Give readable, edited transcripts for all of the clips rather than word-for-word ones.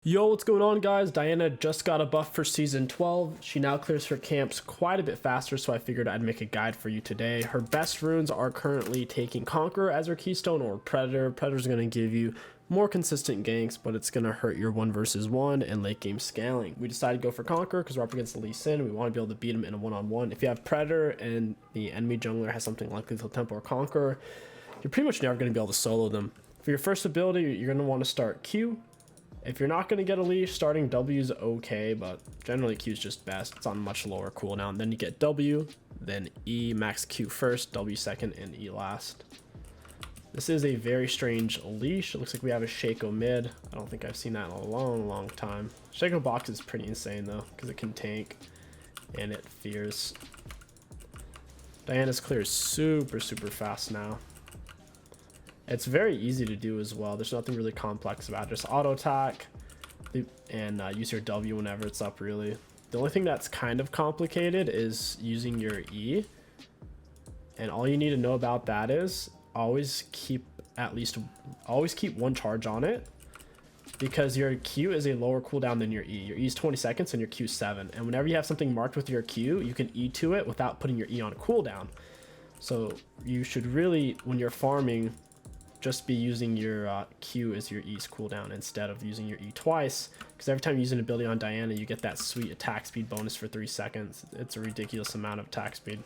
Yo, what's going on, guys? Diana just got a buff for season 12. She now clears her camps quite a bit faster, so I figured I'd make a guide for you today. Her best runes are currently taking Conqueror as her keystone or Predator. Predator's going to give you more consistent ganks, but it's going to hurt your 1 versus 1 and late game scaling. We decided to go for Conqueror because we're up against the Lee Sin. We want to be able to beat him in a one-on-one. If you have Predator and the enemy jungler has something like Lethal Tempo or Conqueror, you're pretty much never going to be able to solo them. For your first ability, you're going to want to start Q. If you're not going to get a leash, starting W is okay, but generally Q is just best. It's on much lower cooldown. Then you get W, then E, max Q first, W second, and E last. This is a very strange leash. It looks like we have a 𝗕𝐂𝐈𝐀𝐋𝐒 mid. I don't think I've seen that in a long time. 𝗕𝐂𝐈𝐀𝐋𝐒 box is pretty insane though, because it can tank and it fears. Diana's clear is super fast now. It's very easy to do as well. There's nothing really complex about it. Just auto attack and use your W whenever it's up, really. The only thing that's kind of complicated is using your E. And all you need to know about that is always keep 1 charge on it, because your Q is a lower cooldown than your E. Your E is 20 seconds and your Q is 7. And whenever you have something marked with your Q, you can E to it without putting your E on cooldown. So you should really, when you're farming, just be using your Q as your E's cooldown instead of using your E twice, because every time you use an ability on Diana, you get that sweet attack speed bonus for 3 seconds. It's a ridiculous amount of attack speed.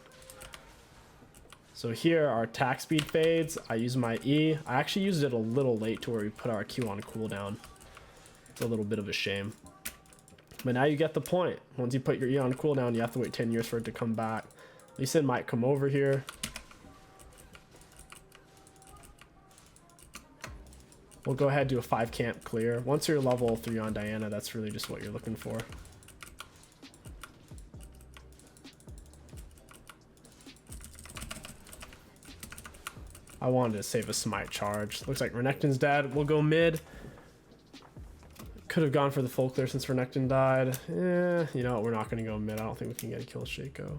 So here our attack speed fades. I use my E. I actually used it a little late to where we put our Q on cooldown. It's a little bit of a shame. But now you get the point. Once you put your E on cooldown, you have to wait 10 years for it to come back. Lee Sin might come over here. We'll go ahead and do a 5 camp clear. Once you're level 3 on Diana, that's really just what you're looking for. I wanted to save a smite charge. Looks like Renekton's dead. We'll go mid. Could have gone for the full clear since Renekton died. You know what? We're not going to go mid. I don't think we can get a kill 𝗕𝐂𝐈𝐀𝐋𝐒.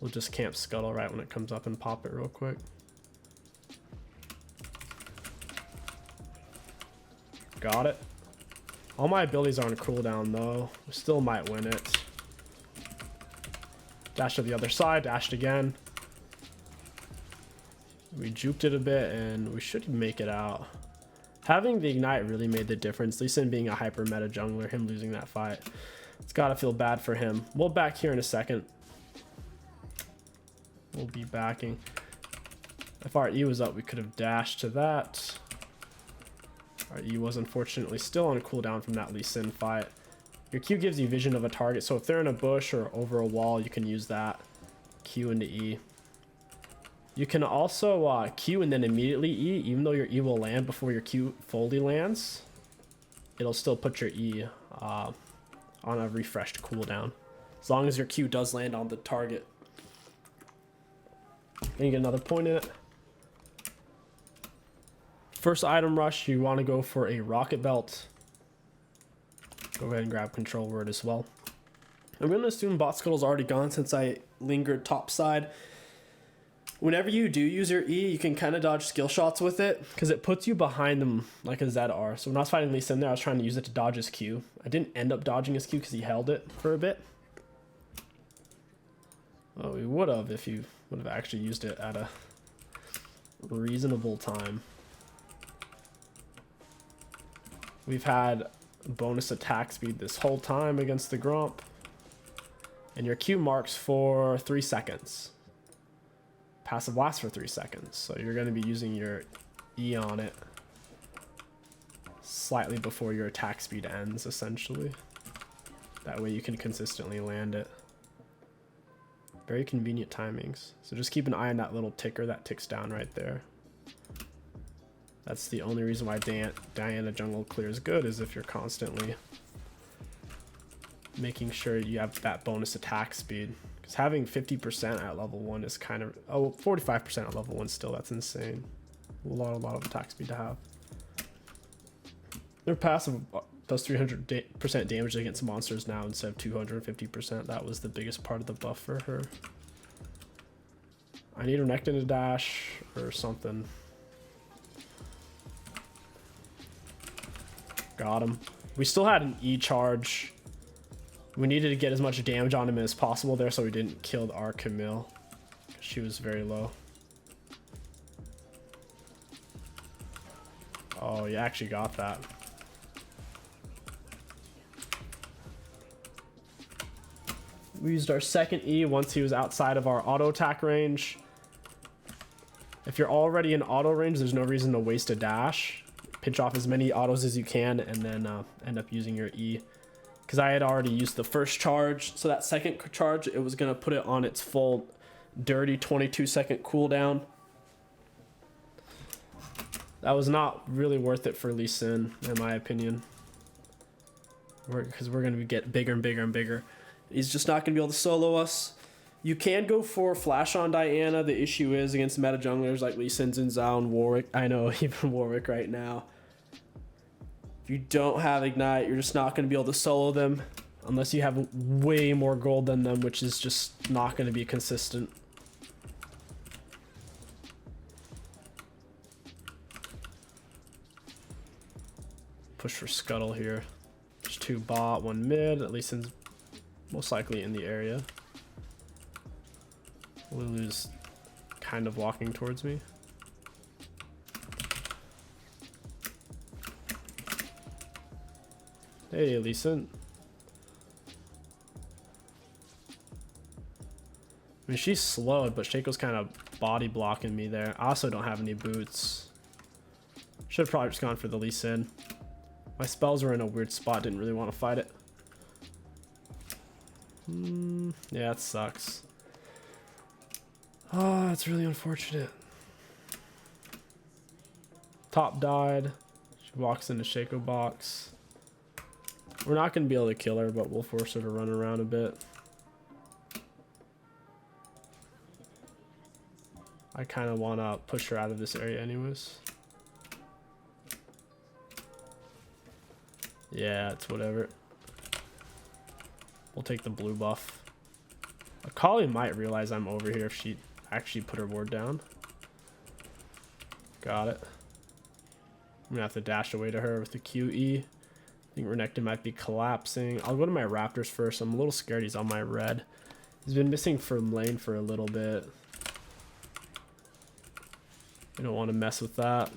We'll just camp Scuttle right when it comes up and pop it real quick. Got it. All my abilities are on cooldown though. We still might win it. Dash to the other side, dashed again. We juked it a bit and we should make it out. Having the ignite really made the difference. Lee Sin being a hyper meta jungler, him losing that fight, it's gotta feel bad for him. We'll back here in a second. We'll be backing. If our E was up, we could have dashed to that. Our E was unfortunately still on cooldown from that Lee Sin fight. Your Q gives you vision of a target, so if they're in a bush or over a wall, you can use that Q into E. You can also Q and then immediately E, even though your E will land before your Q fully lands. It'll still put your E on a refreshed cooldown, as long as your Q does land on the target. And you get another point in it. First item rush, you want to go for a rocket belt. Go ahead and grab control word as well. I'm going to assume bot scuttle's already gone since I lingered top side. Whenever you do use your E, you can kind of dodge skill shots with it, because it puts you behind them like a ZR. So when I was fighting Lee Sin there, I was trying to use it to dodge his Q. I didn't end up dodging his Q because he held it for a bit. Well, we would have if you would have actually used it at a reasonable time. We've had bonus attack speed this whole time against the Gromp. And your Q marks for 3 seconds. Passive lasts for 3 seconds. So you're going to be using your E on it slightly before your attack speed ends, essentially. That way you can consistently land it. Very convenient timings. So just keep an eye on that little ticker that ticks down right there. That's the only reason why Diana jungle clear is good, is if you're constantly making sure you have that bonus attack speed. Because having 50% at level 1 is kind of... Oh, 45% at level 1 still, that's insane. A lot of attack speed to have. Their passive does 300% damage against monsters now instead of 250%. That was the biggest part of the buff for her. I need Renekton to dash or something. Got him. We still had an E charge. We needed to get as much damage on him as possible there so we didn't kill our Camille. She was very low. Oh, you actually got that. We used our second E once he was outside of our auto attack range. If you're already in auto range, there's no reason to waste a dash. Pinch off as many autos as you can and then end up using your E. Because I had already used the first charge, so that second charge, it was going to put it on its full dirty 22-second cooldown. That was not really worth it for Lee Sin, in my opinion. Because we're going to get bigger and bigger and bigger. He's just not going to be able to solo us. You can go for Flash on Diana. The issue is against meta junglers like Lee Sin, Xin Zhao, and Warwick. I know, even Warwick right now. If you don't have Ignite, you're just not going to be able to solo them. Unless you have way more gold than them, which is just not going to be consistent. Push for Scuttle here. There's 2 bot, 1 mid. At least Sin's most likely in the area. Lulu's kind of walking towards me. Hey, Lee Sin. I mean, she's slowed, but Shaco's kind of body blocking me there. I also don't have any boots. Should have probably just gone for the Lee Sin. My spells were in a weird spot. Didn't really want to fight it. Yeah, it sucks. Oh, that's really unfortunate. Top died. She walks into Shaco box. We're not going to be able to kill her, but we'll force her to run around a bit. I kind of want to push her out of this area anyways. Yeah, it's whatever. We'll take the blue buff. 𝗂𝐈𝐀 might realize I'm over here if she actually put her ward down. Got it. I'm gonna have to dash away to her with the QE. I think Renekton might be collapsing. I'll go to my Raptors first. I'm a little scared he's on my red. He's been missing from lane for a little bit. I don't want to mess with that.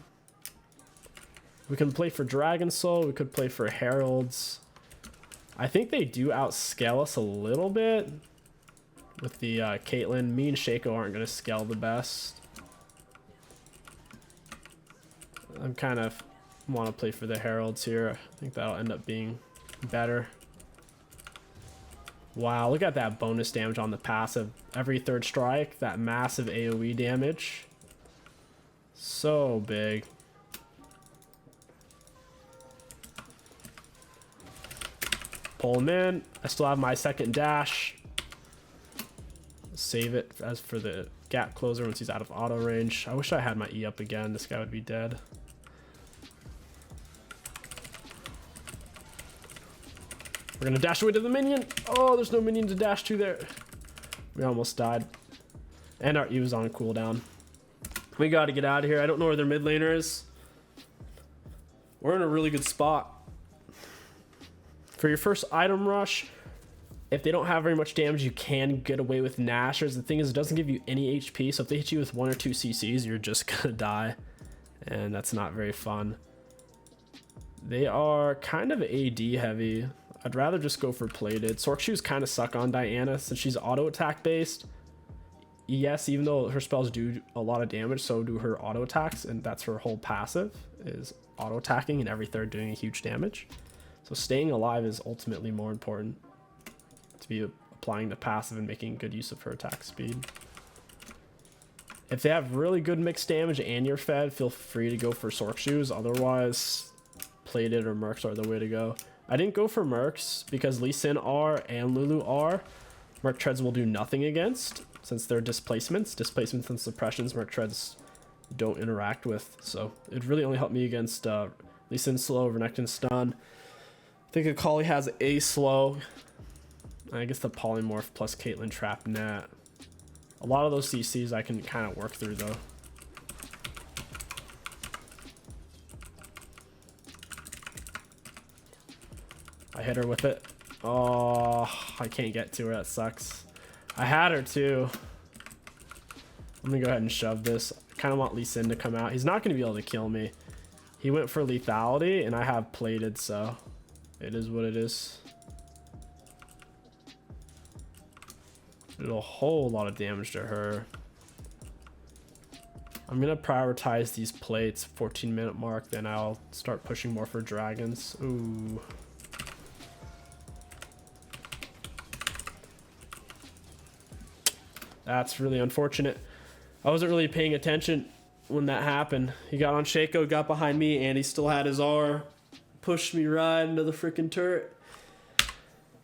We can play for Dragon Soul. We could play for Heralds. I think they do outscale us a little bit with the Caitlyn. Me and Shaco aren't going to scale the best. I'm kind of want to play for the Heralds here. I think that'll end up being better. Wow, look at that bonus damage on the passive. Every third strike, that massive AoE damage. So big. Pull him in. I still have my second dash. Save it as for the gap closer once he's out of auto range. I wish I had my E up again. This guy would be dead. We're gonna dash away to the minion. Oh, there's no minion to dash to there. We almost died. And our E was on cooldown. We gotta get out of here. I don't know where their mid laner is. We're in a really good spot. For your first item rush, if they don't have very much damage, you can get away with Nashers. The thing is, it doesn't give you any HP, so if they hit you with 1 or 2 CCs, you're just gonna die. And that's not very fun. They are kind of AD heavy. I'd rather just go for plated. Sork Shoes kind of suck on Diana since she's auto attack based. Yes, even though her spells do a lot of damage, so do her auto attacks, and that's her whole passive is auto attacking and every third doing a huge damage. So staying alive is ultimately more important to be applying the passive and making good use of her attack speed. If they have really good mixed damage and you're fed, feel free to go for Sork Shoes. Otherwise, plated or Mercs are the way to go. I didn't go for Mercs because Lee Sin R and Lulu R. Merc Treads will do nothing against since they're displacements. Displacements and suppressions Merc Treads don't interact with. So it really only helped me against Lee Sin slow, Renekton stun. I think 𝗂𝐈𝐀 has a slow. I guess the polymorph plus Caitlyn trap net. A lot of those CCs I can kind of work through though. I hit her with it. Oh, I can't get to her. That sucks. I had her too. I'm gonna go ahead and shove this. I kind of want Lee Sin to come out. He's not gonna be able to kill me. He went for lethality, and I have plated, so it is what it is. Did a whole lot of damage to her. I'm gonna prioritize these plates. 14-minute mark, then I'll start pushing more for dragons. Ooh. That's really unfortunate. I wasn't really paying attention when that happened. He got on 𝗕𝐂𝐀𝐀𝐺𝗂, got behind me, and he still had his R. Pushed me right into the freaking turret.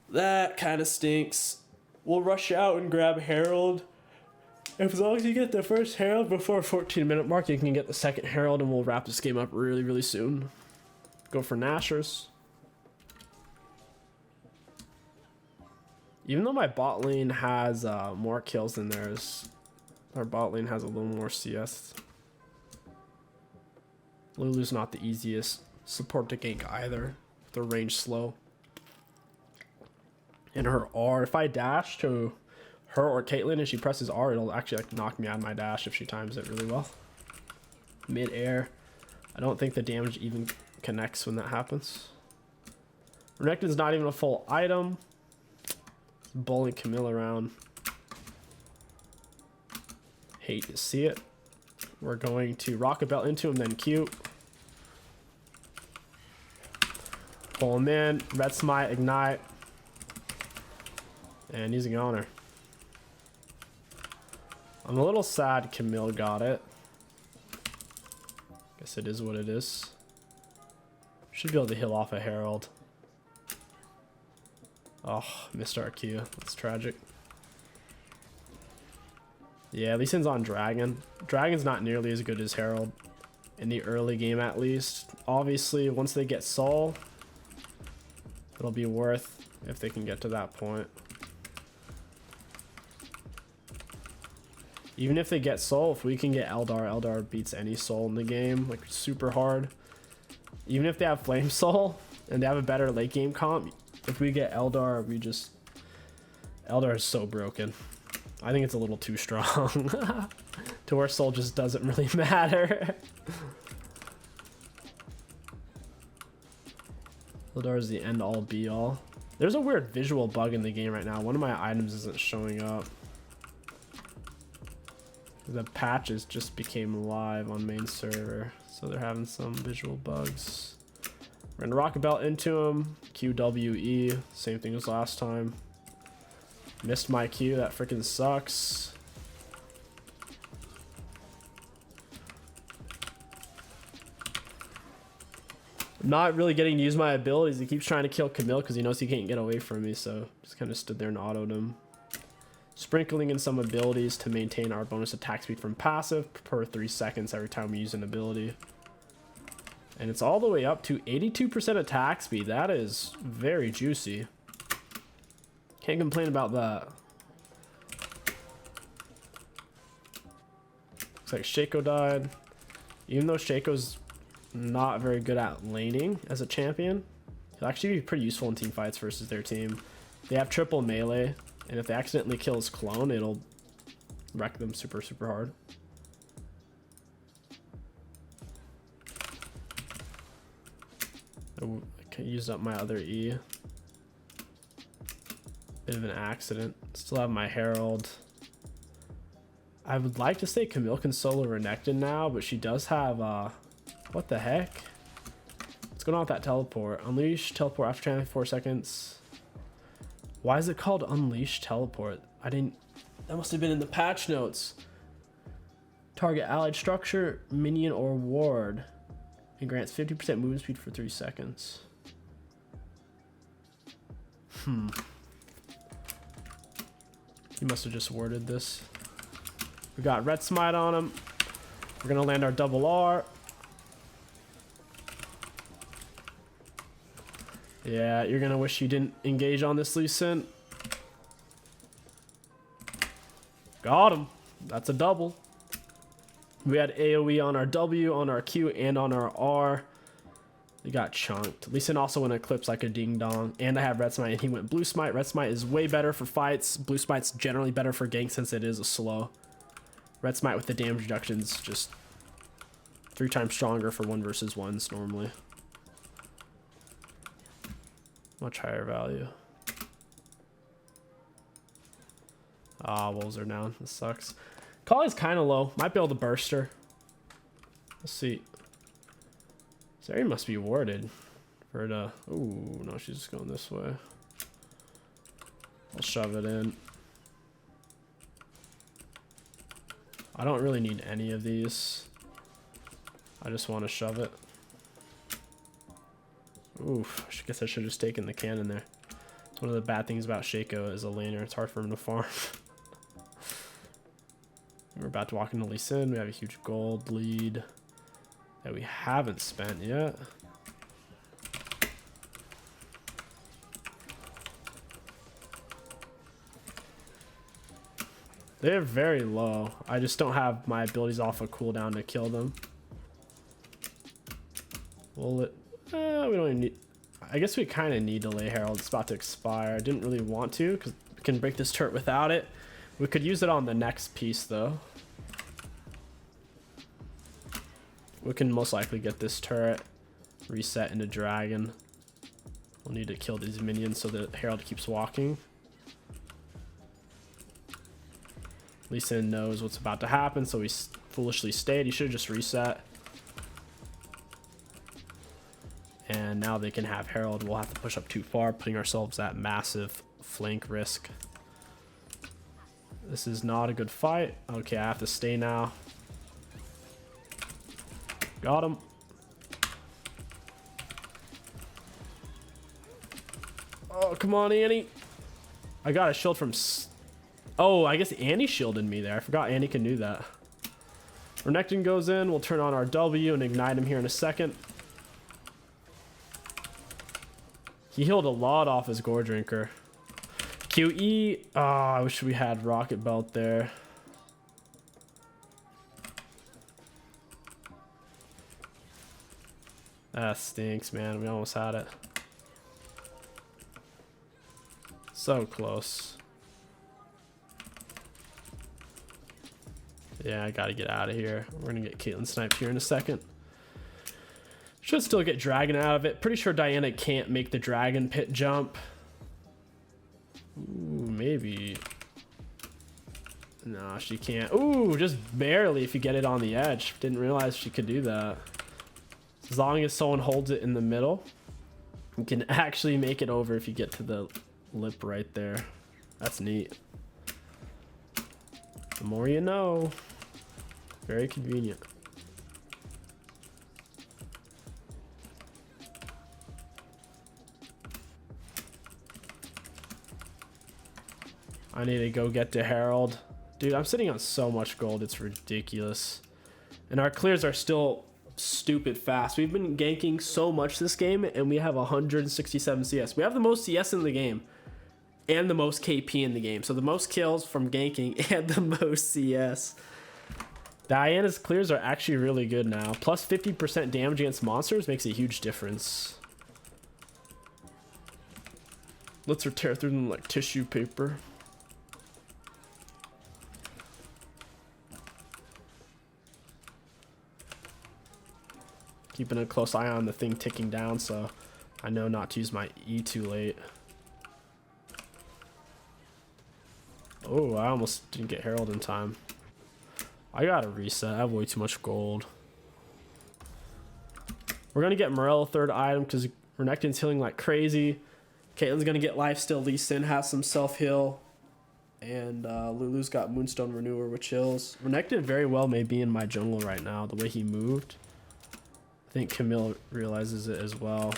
That kind of stinks. We'll rush out and grab Herald. As long as you get the first Herald before 14-minute mark, you can get the second Herald, and we'll wrap this game up really, really soon. Go for Nashers. Even though my bot lane has more kills than theirs, our bot lane has a little more CS. Lulu's not the easiest support to gank either. The range slow. And her R, if I dash to her or Caitlyn and she presses R, it'll actually like knock me out of my dash if she times it really well. Mid-air. I don't think the damage even connects when that happens. Renekton's not even a full item. Bowling Camille around. Hate to see it. We're going to rocket belt into him, then Q. Pull him in. Red Smite, ignite. And he's a goner. I'm a little sad Camille got it. Guess it is what it is. Should be able to heal off a Herald. Oh, missed our Q. That's tragic. Yeah, Lee Sin's on Dragon. Dragon's not nearly as good as Herald. In the early game, at least. Obviously, once they get Soul, it'll be worth if they can get to that point. Even if they get Soul, if we can get Eldar beats any Soul in the game, like super hard. Even if they have Flame Soul and they have a better late game comp, if we get Eldar, Eldar is so broken. I think it's a little too strong to where Soul just doesn't really matter. Eldar is the end all be all. There's a weird visual bug in the game right now. One of my items isn't showing up. The patches just became live on main server, so they're having some visual bugs. We're gonna rocket belt into him. QWE, same thing as last time. Missed my Q, that freaking sucks. I'm not really getting to use my abilities. He keeps trying to kill Camille because he knows he can't get away from me, so just kind of stood there and autoed him. Sprinkling in some abilities to maintain our bonus attack speed from passive per 3 seconds every time we use an ability. And it's all the way up to 82% attack speed. That is very juicy. Can't complain about that. Looks like 𝗕𝐂𝐀𝐀𝐺𝗂 died. Even though 𝗕𝐂𝐂's not very good at laning as a champion, he'll actually be pretty useful in team fights versus their team. They have triple melee, and if they accidentally kill his clone, it'll wreck them super, super hard. I used up my other E. Bit of an accident. Still have my Herald. I would like to say Camille can solo Renekton now, but she does have what the heck? What's going on with that teleport? Unleash teleport after 24 seconds. Why is it called Unleash teleport? I didn't. That must have been in the patch notes. Target allied structure, minion, or ward. It grants 50% movement speed for 3 seconds. He must have just worded this. We got Red Smite on him. We're gonna land our double R. Yeah, you're gonna wish you didn't engage on this Lee Sin. Got him. That's a double. We had AoE on our W, on our Q, and on our R. He got chunked. Lee Sin also went Eclipse like a ding dong. And I have Red Smite and he went Blue Smite. Red Smite is way better for fights. Blue Smite's generally better for gank since it is a slow. Red Smite with the damage reductions just 3 times stronger for 1 versus 1s normally. Much higher value. Ah, wolves are down. This sucks. Kali's kind of low. Might be able to burst her. Let's see. Zeri must be warded for it to... Ooh, no, she's just going this way. I'll shove it in. I don't really need any of these. I just want to shove it. Oof, I guess I should have just taken the cannon there. It's one of the bad things about 𝗕𝐂𝐀𝐀𝐺 as a laner. It's hard for him to farm. We're about to walk into Lee Sin. We have a huge gold lead that we haven't spent yet. They're very low. I just don't have my abilities off a cooldown to kill them. Well, we don't even need... I guess we kind of need to lay Herald. It's about to expire. I didn't really want to because we can break this turret without it. We could use it on the next piece though. We can most likely get this turret reset into dragon. We'll need to kill these minions so that Herald keeps walking. Lee Sin knows what's about to happen, so he foolishly stayed. He should have just reset. And now they can have Herald. We'll have to push up too far, putting ourselves at massive flank risk. This is not a good fight. Okay, I have to stay now. Got him. Oh, come on, Annie. I got a shield from... Oh, I guess Annie shielded me there. I forgot Annie can do that. Renekton goes in. We'll turn on our W and ignite him here in a second. He healed a lot off his Gore Drinker. QE. Oh, I wish we had Rocket Belt there. That stinks, man. We almost had it. So close. Yeah, I gotta get out of here. We're gonna get Caitlyn sniped here in a second. Should still get dragon out of it. Pretty sure Diana can't make the dragon pit jump. Ooh, maybe. No, she can't. Ooh, just barely if you get it on the edge. Didn't realize she could do that. As long as someone holds it in the middle, you can actually make it over if you get to the lip right there. That's neat. The more you know. Very convenient. I need to go get to Herald. Dude, I'm sitting on so much gold. It's ridiculous. And our clears are still stupid fast. We've been ganking so much this game, and we have 167 CS. We have the most CS in the game and the most KP in the game. So the most kills from ganking and the most CS. Diana's clears are actually really good now. Plus 50% damage against monsters makes a huge difference. Let's her tear through them like tissue paper. Keeping a close eye on the thing ticking down, so I know not to use my E too late. Oh, I almost didn't get Herald in time. I gotta reset. I have way too much gold. We're gonna get Morello third item because Renekton's healing like crazy. Caitlyn's gonna get lifesteal. Lee Sin has some self-heal. And Lulu's got Moonstone Renewer, which heals. Renekton very well may be in my jungle right now, the way he moved. I think Camille realizes it as well.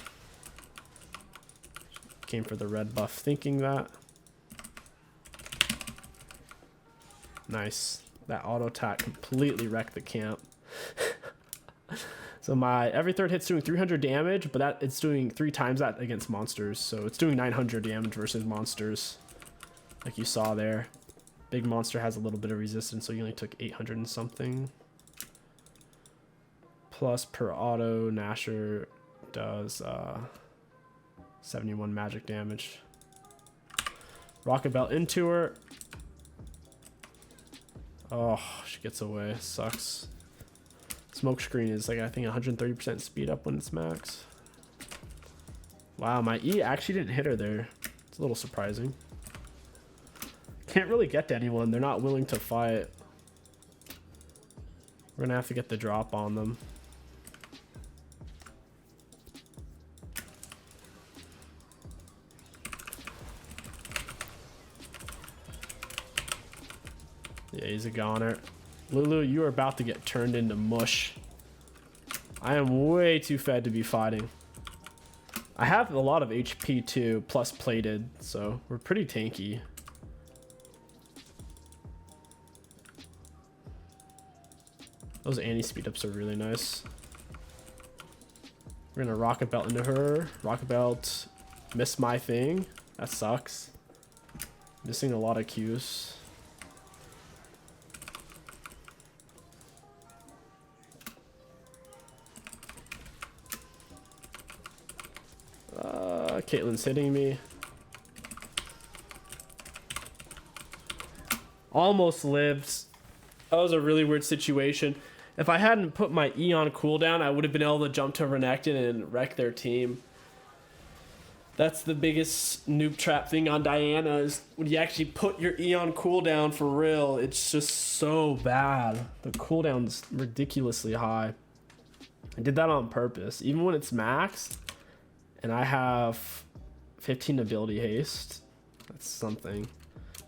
Came for the red buff thinking that. Nice. That auto attack completely wrecked the camp. So my every third hit's doing 300 damage, but it's doing 3 times that against monsters. So it's doing 900 damage versus monsters, like you saw there. Big monster has a little bit of resistance, so you only took 800 and something. Plus per auto, Nasher does 71 magic damage. 𝗕𝐂𝐈𝐀𝐋𝐒 into her. Oh, she gets away. Sucks. Smoke screen is like, I think 130% speed up when it's max. Wow, my E actually didn't hit her there. It's a little surprising. Can't really get to anyone. They're not willing to fight. We're gonna have to get the drop on them. Yeah, he's a goner. Lulu, you are about to get turned into mush. I am way too fed to be fighting. I have a lot of HP too, plus plated, so we're pretty tanky. Those anti-speed ups are really nice. We're gonna 𝗕𝐂𝐈𝐀𝐋𝐒 into her. 𝗕𝐂𝐈𝐀𝐋𝐒 missed my thing. That sucks. Missing a lot of Qs. Caitlyn's hitting me. Almost lived. That was a really weird situation. If I hadn't put my E on cooldown, I would have been able to jump to Renekton and wreck their team. That's the biggest noob trap thing on Diana, is when you actually put your E on cooldown for real, it's just so bad. The cooldown's ridiculously high. I did that on purpose. Even when it's maxed, and I have 15 ability haste, that's something.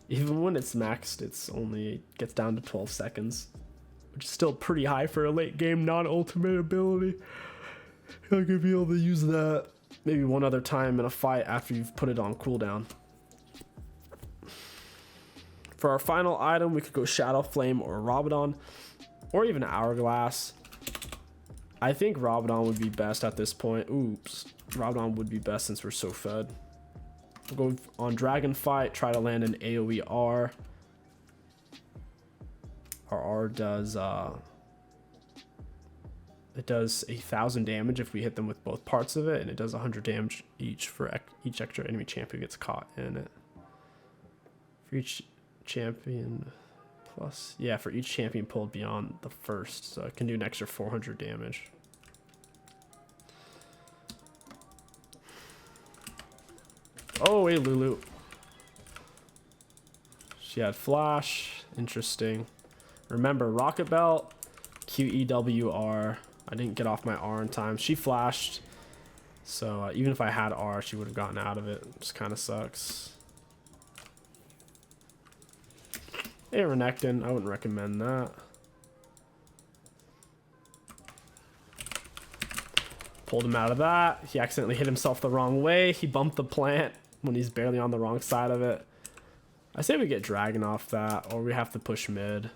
Even when it's maxed, it's only gets down to 12 seconds, which is still pretty high for a late game non-ultimate ability. I'll be able to use that maybe one other time in a fight after you've put it on cooldown. For our final item, we could go Shadow Flame or Rabadon, or even Hourglass. I think Rabadon would be best at this point. Oops. Rabadon would be best since we're so fed. We'll go on Dragon Fight, try to land an AoE R. Our R does it does 1,000 damage if we hit them with both parts of it, and it does 100 damage each for each extra enemy champion gets caught in it. For each champion plus, yeah, for each champion pulled beyond the first, so it can do an extra 400 damage. Oh, hey, Lulu. She had flash. Interesting. Remember, 𝗕𝐂𝐈𝐀𝐋𝐒, 𝗕𝐂𝐈𝐀𝐋𝐒. I didn't get off my R in time. She flashed. So even if I had R, she would have gotten out of it. Just kind of sucks. Hey, Renekton. I wouldn't recommend that. Pulled him out of that. He accidentally hit himself the wrong way. He bumped the plant when he's barely on the wrong side of it. I say we get Dragon off that, or we have to push mid.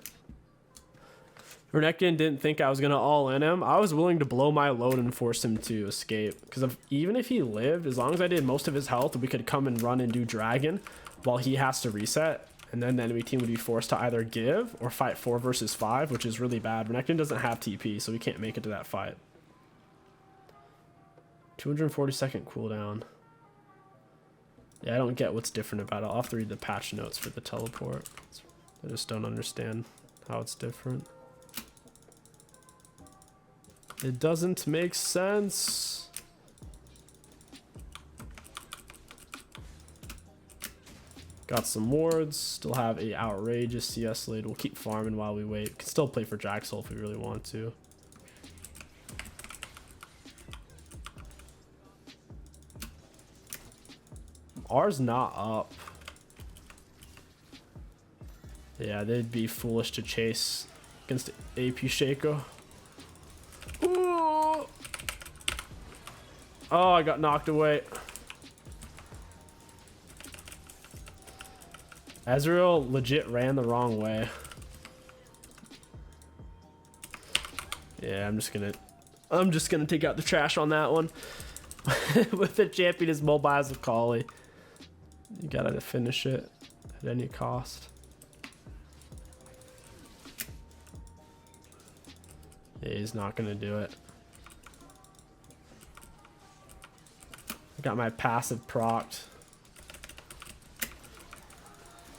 Renekton didn't think I was going to all-in him. I was willing to blow my load and force him to escape. Because even if he lived, as long as I did most of his health, we could come and run and do Dragon while he has to reset. And then the enemy team would be forced to either give or fight 4 versus 5, which is really bad. Renekton doesn't have TP, so we can't make it to that fight. 240-second cooldown. Yeah, I don't get what's different about it. I'll have to read the patch notes for the teleport. I just don't understand how it's different. It doesn't make sense. Got some wards. Still have a outrageous CS lead. We'll keep farming while we wait. We can still play for Jaxel if we really want to. R's not up. Yeah, they'd be foolish to chase against AP Shaco. Ooh. Oh, I got knocked away. Ezreal legit ran the wrong way. Yeah, I'm just gonna take out the trash on that one. With the champion as mobile as 𝗕𝐂𝐈𝐀𝐋𝐒. You gotta finish it at any cost. Yeah, he's not gonna do it. Got my passive procced.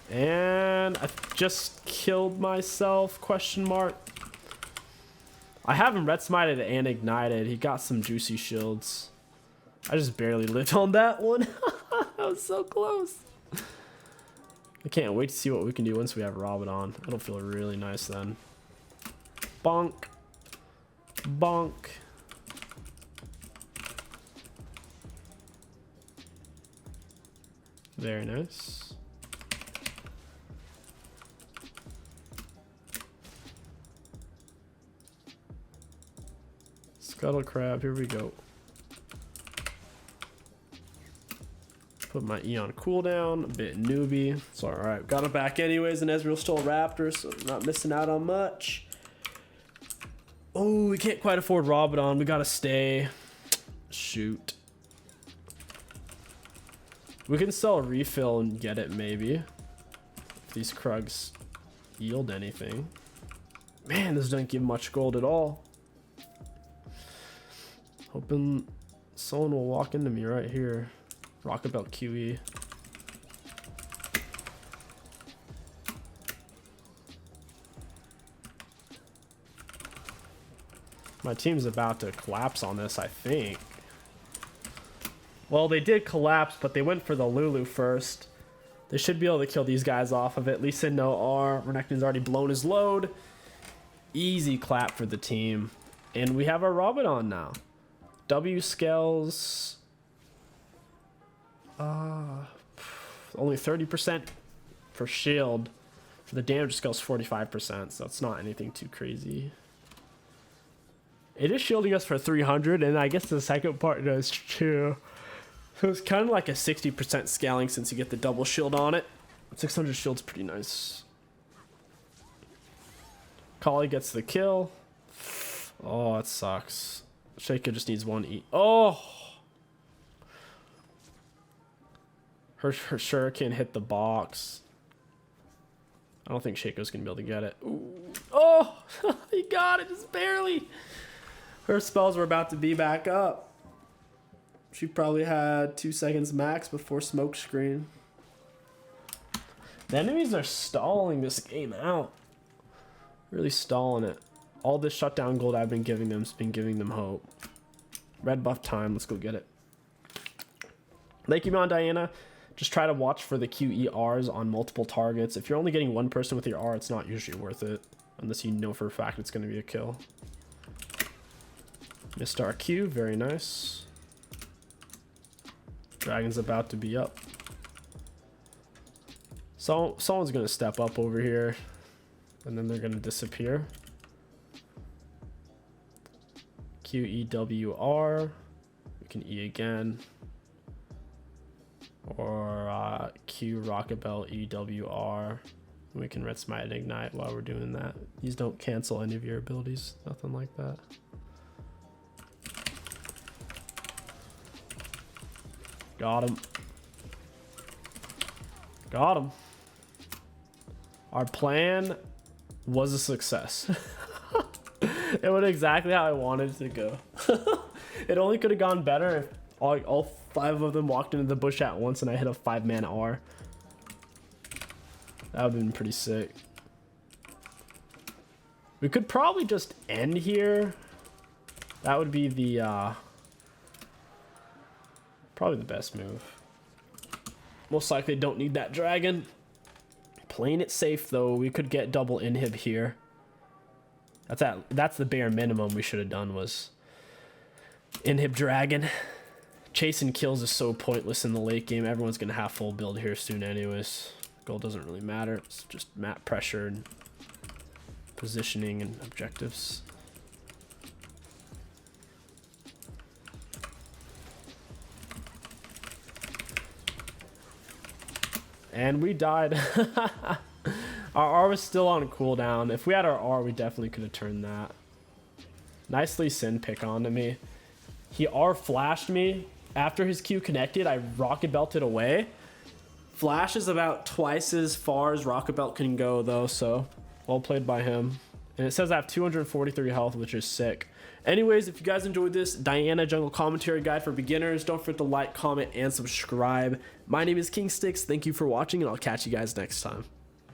And I just killed myself, question mark. I have him red smited and ignited. He got some juicy shields. I just barely lived on that one. That was so close. I can't wait to see what we can do once we have Rabadon. It'll feel really nice then. Bonk. Bonk. Very nice. Scuttle crab, here we go. Put my E on cooldown, a bit newbie. It's alright. Got him back anyways, and Ezreal's still a Raptor, so not missing out on much. Oh, we can't quite afford Rabadon. We gotta stay. Shoot. We can sell a refill and get it, maybe. If these Krugs yield anything. Man, this doesn't give much gold at all. Hoping someone will walk into me right here. 𝗕𝐂𝐈𝐀𝐋𝐒. My team's about to collapse on this, I think. Well, they did collapse, but they went for the Lulu first. They should be able to kill these guys off of it. Lee Sin, no R. Renekton's already blown his load. Easy clap for the team. And we have our Rabadon now. W scales. Only 30% for shield. For the damage scales 45%, so it's not anything too crazy. It is shielding us for 300, and I guess the second part does too. So it's kind of like a 60% scaling since you get the double shield on it. 600 shield's pretty nice. 𝗕𝐂𝐈𝐀 gets the kill. Oh, it sucks. 𝗕𝐂𝐂𝐀 just needs one E. Oh! Her shuriken hit the box. I don't think 𝗕𝐂𝐂𝐀's gonna be able to get it. Ooh. Oh! He got it, just barely. Her spells were about to be back up. She probably had 2 seconds max before smoke screen. The enemies are stalling this game out. Really stalling it. All this shutdown gold I've been giving them has been giving them hope. Red buff time. Let's go get it. Thank you, Mount Diana. Just try to watch for the QERs on multiple targets. If you're only getting one person with your R, it's not usually worth it. Unless you know for a fact it's going to be a kill. Missed our Q. Very nice. Dragon's about to be up. So someone's going to step up over here. And then they're going to disappear. QEWR. We can E again. Or Q 𝗕𝐂𝐈𝐀𝐻 We can red smite and ignite while we're doing that. These don't cancel any of your abilities. Nothing like that. Got him. Got him. Our plan was a success. It went exactly how I wanted it to go. It only could have gone better if all 5 of them walked into the bush at once and I hit a 5-man R. That would have been pretty sick. We could probably just end here. That would be the probably the best move. Most likely don't need that dragon. Playing it safe though, we could get double inhib here. That's the bare minimum we should have done, was inhib dragon. Chasing kills is so pointless in the late game. Everyone's gonna have full build here soon anyways. Gold doesn't really matter. It's just map pressure and positioning and objectives. And we died. Our R was still on cooldown. If we had our R, we definitely could have turned that. Nicely Sin pick onto me. He R flashed me. After his Q connected, I rocket belted away. Flash is about twice as far as rocket belt can go though, so well played by him. And it says I have 243 health, which is sick. Anyways, if you guys enjoyed this Diana jungle commentary guide for beginners, don't forget to like, comment, and subscribe. My name is KingStix. Thank you for watching, and I'll catch you guys next time.